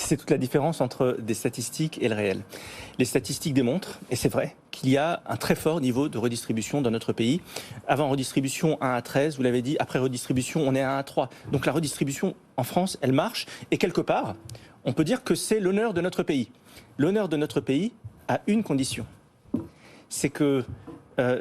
C'est toute la différence entre des statistiques et le réel. Les statistiques démontrent, et c'est vrai, qu'il y a un très fort niveau de redistribution dans notre pays. Avant redistribution 1 à 13, vous l'avez dit, après redistribution on est à 1 à 3. Donc la redistribution en France, elle marche, et quelque part, on peut dire que c'est l'honneur de notre pays. L'honneur de notre pays a une condition, c'est que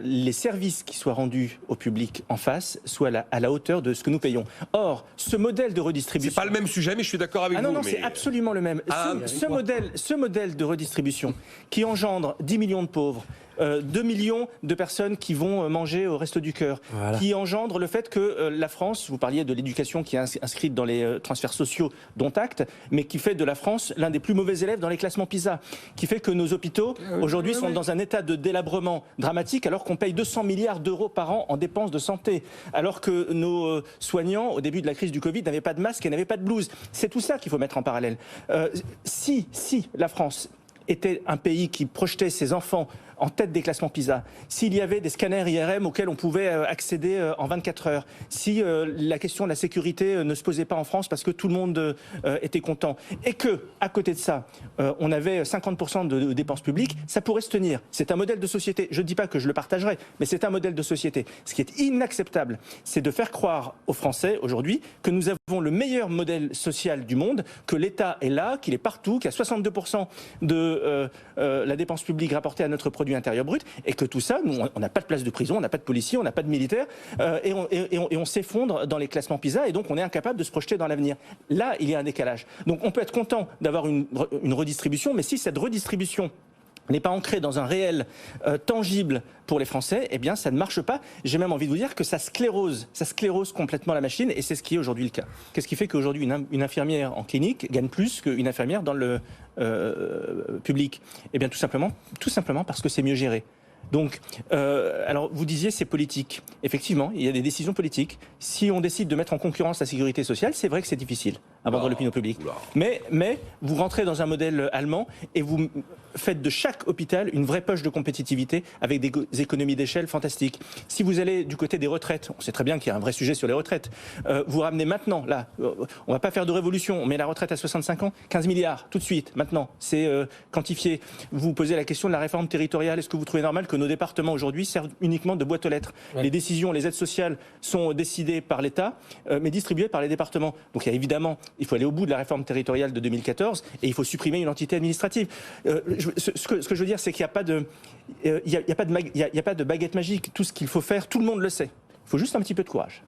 les services qui soient rendus au public en face soient à la hauteur de ce que nous payons. Or, ce modèle de redistribution... C'est pas le même sujet, mais je suis d'accord avec vous. Non, mais... c'est absolument le même. Ce modèle de redistribution qui engendre 10 millions de pauvres, 2 millions de personnes qui vont manger au Resto du Cœur, voilà, qui engendre le fait que la France, vous parliez de l'éducation qui est inscrite dans les transferts sociaux dont acte, mais qui fait de la France l'un des plus mauvais élèves dans les classements PISA, qui fait que nos hôpitaux aujourd'hui sont dans un état de délabrement dramatique alors qu'on paye 200 milliards d'euros par an en dépenses de santé, alors que nos soignants au début de la crise du Covid n'avaient pas de masque et n'avaient pas de blouse. C'est tout ça qu'il faut mettre en parallèle. Si la France était un pays qui projetait ses enfants en tête des classements PISA, s'il y avait des scanners IRM auxquels on pouvait accéder en 24 heures, si la question de la sécurité ne se posait pas en France parce que tout le monde était content, et que, à côté de ça, on avait 50% de dépenses publiques, ça pourrait se tenir. C'est un modèle de société. Je ne dis pas que je le partagerai, mais c'est un modèle de société. Ce qui est inacceptable, c'est de faire croire aux Français, aujourd'hui, que nous avons le meilleur modèle social du monde, que l'État est là, qu'il est partout, qu'il y a 62% de la dépense publique rapportée à notre produit intérieur brut, et que tout ça, nous, on n'a pas de place de prison, on n'a pas de policiers, on n'a pas de militaires, et on s'effondre dans les classements PISA, et donc on est incapable de se projeter dans l'avenir. Là, il y a un décalage. Donc on peut être content d'avoir une redistribution, mais si cette redistribution n'est pas ancrée dans un réel tangible pour les Français, eh bien ça ne marche pas. J'ai même envie de vous dire que ça sclérose complètement la machine, et c'est ce qui est aujourd'hui le cas. Qu'est-ce qui fait qu'aujourd'hui une infirmière en clinique gagne plus qu'une infirmière dans le public? Eh bien tout simplement parce que c'est mieux géré. Donc, alors vous disiez c'est politique. Effectivement, il y a des décisions politiques. Si on décide de mettre en concurrence la sécurité sociale, c'est vrai que c'est difficile à vendre l'opinion publique. Mais vous rentrez dans un modèle allemand et vous faites de chaque hôpital une vraie poche de compétitivité avec des économies d'échelle fantastiques. Si vous allez du côté des retraites, on sait très bien qu'il y a un vrai sujet sur les retraites, vous ramenez maintenant, là, on va pas faire de révolution, on met la retraite à 65 ans, 15 milliards, tout de suite, maintenant, c'est quantifié. Vous posez la question de la réforme territoriale, est-ce que vous trouvez normal que nos départements aujourd'hui servent uniquement de boîte aux lettres? Les décisions, les aides sociales sont décidées par l'État, mais distribuées par les départements. Donc évidemment, il faut aller au bout de la réforme territoriale de 2014 et il faut supprimer une entité administrative. Ce que je veux dire, c'est qu'il n'y a pas de baguette magique. Tout ce qu'il faut faire, tout le monde le sait. Il faut juste un petit peu de courage.